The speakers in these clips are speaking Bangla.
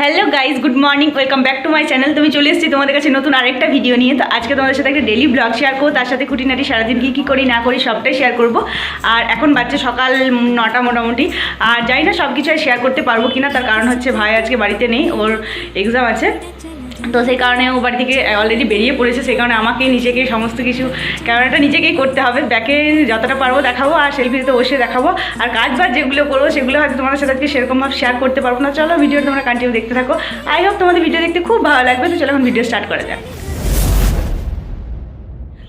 Hello guys, good morning, welcome back to my channel. তুমি চলে এসেছি তোমাদের কাছে নতুন আরেকটা ভিডিও নিয়ে। তো আজকে তোমাদের সাথে একটা ডেলি ব্লগ শেয়ার করবো, তার সাথে খুঁটিনাটি সারাদিন কী করি না করি সবটাই শেয়ার করব। আর এখন বাচ্চা সকাল 9টা মোটামুটি। আর জানি না সব কিছু শেয়ার করতে পারবো কিনা, তার কারণ হচ্ছে ভাই আজকে বাড়িতে নেই, ওর এক্সাম আছে। তো সেই কারণে ও বাড়ি থেকে অলরেডি বেরিয়ে পড়েছে, সেই কারণে আমাকে নিজেকে সমস্ত কিছু ক্যামেরাটা নিজেকেই করতে হবে। ব্যাকে যতটা পারবো দেখাবো, আর সেলফিতে বসে দেখাবো। আর কাজ বাজ যেগুলো করবো সেগুলো হয়তো তোমাদের সাথে আজকে সেরকমভাবে শেয়ার করতে পারবো না। চলো ভিডিও তোমরা কন্টিনিউ দেখতে থাকো। আই হোপ তোমাদের ভিডিও দেখতে খুব ভালো লাগবে। তো চলো এখন ভিডিও স্টার্ট করা যাক।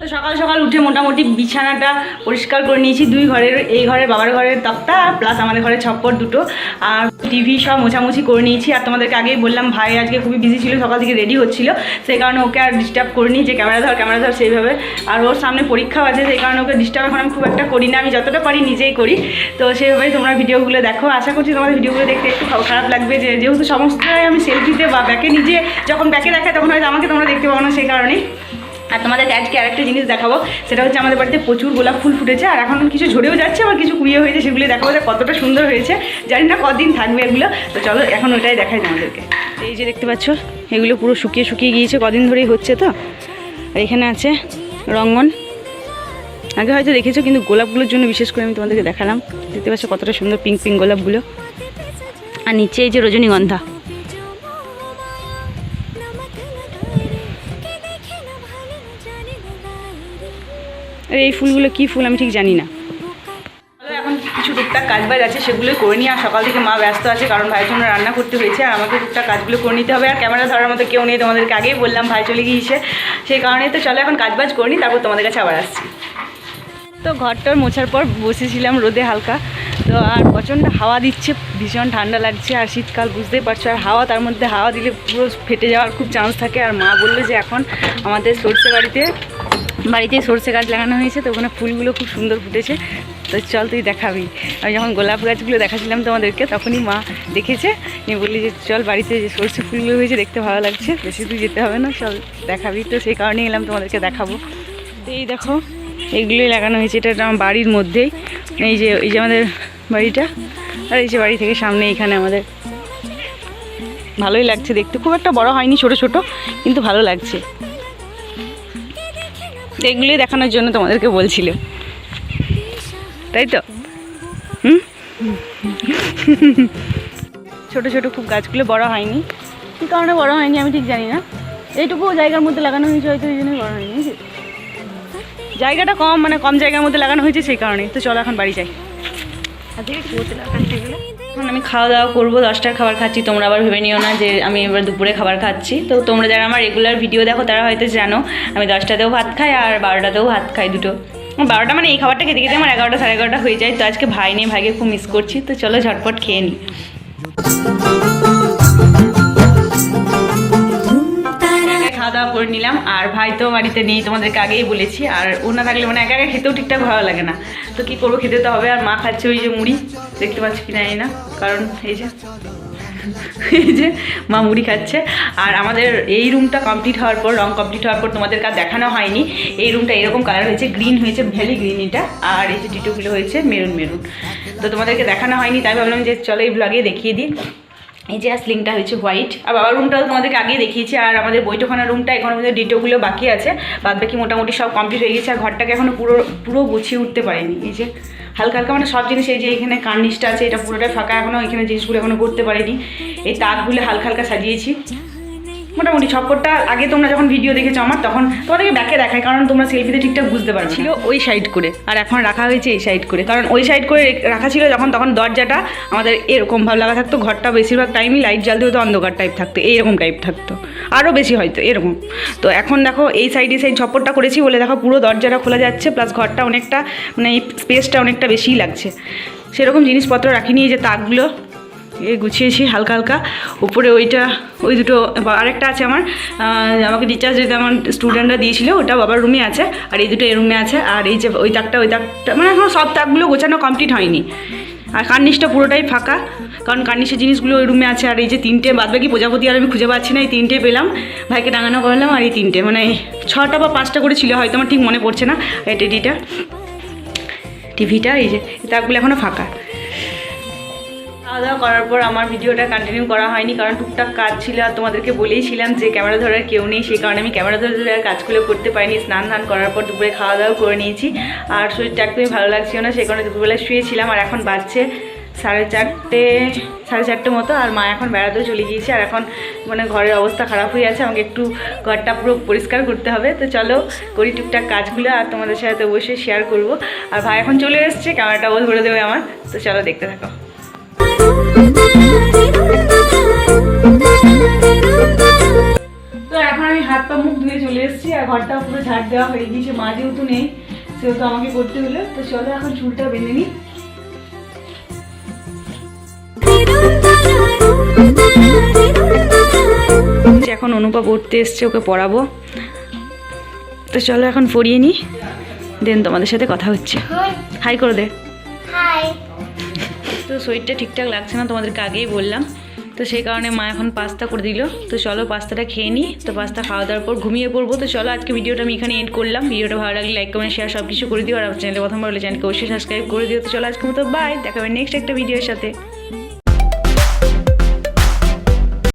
তো সকাল সকাল উঠে মোটামুটি বিছানাটা পরিষ্কার করে নিয়েছি, দুই ঘরের, এই ঘরের বাবার ঘরের তক্তা প্লাস আমাদের ঘরের ছপ্পর দুটো, আর টিভি সব মোছামুছি করে নিয়েছি। আর তোমাদেরকে আগেই বললাম ভাই আজকে খুবই বিজি ছিল, সকাল থেকে রেডি হচ্ছিল, সেই কারণে ওকে আর ডিস্টার্ব করিনি যে ক্যামেরা ধর সেইভাবে। আর ওর সামনে পরীক্ষাও আছে, সেই কারণে ওকে ডিস্টার্ব এখন আমি খুব একটা করি না, আমি যতটা পারি নিজেই করি। তো সেইভাবেই তোমরা ভিডিওগুলো দেখো। আশা করছি তোমাদের ভিডিওগুলো দেখতে একটু খারাপ লাগবে, যেহেতু সমস্তটাই আমি সেলফিতে বা ব্যাকে নিজে যখন ব্যাকে দেখাই তখন হয়তো আমাকে তোমরা দেখতে পাবো না, সেই কারণেই। আর তোমাদেরকে আজকে আরেকটা জিনিস দেখাবো, সেটা হচ্ছে আমাদের বাড়িতে প্রচুর গোলাপ ফুল ফুটেছে, আর এখন কিছু ঝরেও যাচ্ছে, আবার কিছু কুড়িয়ে হয়েছে, সেগুলো দেখাবো যে কতটা সুন্দর হয়েছে। জানি না কদিন থাকবে এগুলো। তো চলো এখন ওটাই দেখাই তোমাদেরকে। এই যে দেখতে পাচ্ছ, এগুলো পুরো শুকিয়ে গিয়েছে, কদিন ধরেই হচ্ছে। তো আর এখানে আছে রঙ্গন, আগে হয়তো দেখেছো, কিন্তু গোলাপগুলোর জন্য বিশেষ করে আমি তোমাদেরকে দেখালাম। দেখতে পাচ্ছ কতটা সুন্দর পিঙ্ক পিঙ্ক গোলাপগুলো। আর নিচে এই যে রজনীগন্ধা। আর এই ফুলগুলো কী ফুল আমি ঠিক জানি না। এখন কিছু টুকটাক কাজবাজ আছে, সেগুলোই করে নিই। আর সকাল থেকে মা ব্যস্ত আছে, কারণ ভাইয়ের জন্য রান্না করতে হয়েছে, আর আমাকে টুকটাক কাজগুলো করে নিতে হবে। আর ক্যামেরা ধরার মতো কেউ নেই, তোমাদেরকে আগেই বললাম ভাই চলে গিয়েছে, সেই কারণে। তো চলো এখন কাজবাজ করে নিই, তারপর তোমাদের কাছে আবার আসছি। তো ঘরটার মোছার পর বসেছিলাম রোদে হালকা। তো আর প্রচণ্ড হাওয়া দিচ্ছে, ভীষণ ঠান্ডা লাগছে, আর শীতকাল বুঝতেই পারছো। আর হাওয়া, তার মধ্যে হাওয়া দিলে পুরো ফেটে যাওয়ার খুব চান্স থাকে। আর মা বললো যে এখন আমাদের সরষে বাড়িতে সরষে গাছ লাগানো হয়েছে, তো ওখানে ফুলগুলো খুব সুন্দর ফুটেছে। তো চল তুই দেখাবি। আমি যখন গোলাপ গাছগুলো দেখাচ্ছিলাম তোমাদেরকে, তখনই মা দেখেছে, নিয়ে বললি যে চল বাড়িতে যে সরষে ফুলগুলো হয়েছে দেখতে ভালো লাগছে, বেশি দূর যেতে হবে না, চল দেখাবি। তো সেই কারণেই এলাম তোমাদেরকে দেখাবো। তো এই দেখো, এইগুলোই লাগানো হয়েছে, এটা আমার বাড়ির মধ্যেই। এই যে আমাদের বাড়িটা, আর এই যে বাড়ি থেকে সামনে এইখানে আমাদের। ভালোই লাগছে দেখতে, খুব একটা বড় হয়নি, ছোট ছোট, কিন্তু ভালো লাগছে। এগুলোই দেখানোর জন্য তোমাদেরকে বলছিল, তাই তো? ছোট ছোট খুব গাছগুলো, বড় হয়নি। কী কারণে বড় হয়নি আমি ঠিক জানি না, এইটুকু জায়গার মধ্যে লাগানো হয়েছে, হয়তো এই জন্যই বড় হয়নি। জায়গাটা কম, মানে কম জায়গার মধ্যে লাগানো হয়েছে, সেই কারণে। তো চলো এখন বাড়ি যাই। এখন আমি খাওয়া দাওয়া করবো, 10টার খাবার খাচ্ছি। তোমরা আবার ভেবে নিও না যে আমি এবার দুপুরে খাবার খাচ্ছি। তো তোমরা যারা আমার রেগুলার ভিডিও দেখো তারা হয়তো জানো আমি 10টাতেও ভাত খাই আর 12টাতেও ভাত খাই, দুটো। 12টা মানে এই খাবারটা খেতে খেতে আমার 11টা সাড়ে 11টা হয়ে যায়। তো আজকে ভাই নেই, ভাইকে খুব মিস করছি। তো চলো ঝটপট খেয়ে নিই। খাওয়া দাওয়া করে নিলাম, আর ভাই তো বাড়িতে নেই, তোমাদেরকে আগেই বলেছি। আর ও না থাকলে মানে একা একা খেতেও ঠিকঠাক ভালো লাগে না। তো কী করবো, খেতে তো হবে। আর মা খাচ্ছে ওই যে মুড়ি, দেখতে পাচ্ছি কি জানি না, কারণ এই যে মা মুড়ি খাচ্ছে। আর আমাদের এই রুমটা কমপ্লিট হওয়ার পর, রং কমপ্লিট হওয়ার পর তোমাদেরকে আর দেখানো হয়নি, এই রুমটা এরকম কালার হয়েছে, গ্রিন হয়েছে, ভ্যালি গ্রিন এটা। আর এই যে টিটোগুলো হয়েছে মেরুন। তো তোমাদেরকে দেখানো হয়নি, তাই ভাবলাম যে চলো এই ব্লগে দেখিয়ে দিই। এই যে স্লিংটা হয়েছে হোয়াইট, আর বাবার রুমটাও তোমাদেরকে আগেই দেখিয়েছি। আর আমাদের বৈঠকখানার রুমটা এখনো মধ্যে ডিটোগুলো বাকি আছে, বাদ বাকি মোটামুটি সব কমপ্লিট হয়ে গেছে। আর ঘরটাকে এখনও পুরো গুছিয়ে উঠতে পারিনি। এই যে হালকা মানে সব জিনিস, এই যে এখানে কার্নিশটা আছে, এটা পুরোটাই ফাঁকা এখনও, এখানে জিনিসগুলো এখনও করতে পারিনি। এই তাকগুলো হালকা সাজিয়েছি মোটামুটি। ছপ্পরটা আগে তোমরা যখন ভিডিও দেখেছো আমার, তখন তোমাদেরকে ব্যাকে দেখায়, কারণ তোমরা সেলফিতে ঠিকঠাক বুঝতে পারো। ছিল ওই সাইড করে, আর এখন রাখা হয়েছে এই সাইড করে। কারণ ওই সাইড করে রাখা ছিল তখন দরজাটা আমাদের এরকম ভাবে লাগা থাকতো, ঘরটা বেশিরভাগ টাইমই লাইট জ্বালতে হতো, অন্ধকার টাইপ থাকতো, এইরকম টাইপ থাকতো, আরও বেশি হয়তো এরকম। তো এখন দেখো এই সাইডে ছপ্পরটা করেছি বলে দেখো পুরো দরজাটা খোলা যাচ্ছে, প্লাস ঘরটা অনেকটা মানে এই স্পেসটা অনেকটা বেশিই লাগছে। সেরকম জিনিসপত্র রাখিনি, এই যে তাকগুলো গুছিয়েছি হালকা। উপরে ওই দুটো, আরেকটা আছে আমাকে রিচার্জ যেটা আমার স্টুডেন্টরা দিয়েছিল, ওটা বাবার রুমে আছে। আর এই দুটো এই রুমে আছে। আর এই যে ওই তাকটা মানে এখন সব তাকগুলো গোছানো কমপ্লিট হয়নি। আর কার্নিশটা পুরোটাই ফাঁকা, কারণ কার্নিশের জিনিসগুলো ওই রুমে আছে। আর এই যে 3টে বাদবাকি প্রজাপতি আর আমি খুঁজে পাচ্ছি না, এই 3টে পেলাম, ভাইকে টাঙানো করলাম। আর এই 3টে মানে 6টা বা 5টা করে ছিল হয়তো, আমার ঠিক মনে পড়ছে না। এই টিভিটা এই যে তাকগুলো এখনও ফাঁকা। খাওয়া দাওয়া করার পর আমার ভিডিওটা কন্টিনিউ করা হয়নি, কারণ টুকটাক কাজ ছিল আর তোমাদেরকে বলেইছিলাম যে ক্যামেরা ধরার কেউ নেই, সেই কারণে আমি ক্যামেরা ধরে আর কাজগুলো করতে পারিনি। স্নান ধান করার পর দুপুরে খাওয়া দাওয়া করে নিয়েছি, আর শরীরটা একদমই ভালো লাগছিল না, সেই কারণে দুপুরবেলা শুয়েছিলাম। আর এখন বাজছে 4:30 মতো, আর মা এখন বেড়াতেও চলে গিয়েছে। আর এখন মানে ঘরের অবস্থা খারাপ হয়ে আছে, আমাকে একটু ঘরটা পুরো পরিষ্কার করতে হবে। তো চলো করি টুকটাক কাজগুলো, আর তোমাদের সাথে অবশ্যই শেয়ার করব। আর ভাই এখন চলে এসছে, ক্যামেরাটা ও ধরে দেবে আমার। তো চলো দেখতে থাকো। তো এখন আমি হাত পা মুখ ধুয়ে চলে এসেছি, আর ঘরটা পুরো ঝাড় দেওয়া হয়ে গিয়েছে। মা যেহেতু নেই সেহেতু আমাকে করতে হলো। তো চলো এখন চুলটা বেঁধে নিই। এখন অনুপা পড়তে এসছে, ওকে পড়াবো। তো চলো এখন পড়িয়ে নিই, দেন তোমাদের সাথে কথা হচ্ছে। হাই করে দে। হাই। তো শরীরটা ঠিকঠাক লাগছে না, তোমাদেরকে আগেই বললাম। তো সেই কারণে মা এখন পাস্তা করে দিল। তো চলো পাস্তাটা খেয়ে নিই। তো পাস্তা খাওয়া দাওয়ার পর ঘুমিয়ে পড়বো। তো চলো আজকে ভিডিওটা আমি এখানে এন্ড করলাম। ভিডিওটা ভালো লাগলে লাইক কমেন্ট শেয়ার সব কিছু করে দিও। আর আমার চ্যানেলে প্রথমবার হলে চ্যানেলকে অবশ্যই সাবস্ক্রাইব করে দিও। তো চলো আজকের মতো বাই, দেখা হবে নেক্সট একটা ভিডিওর সাথে।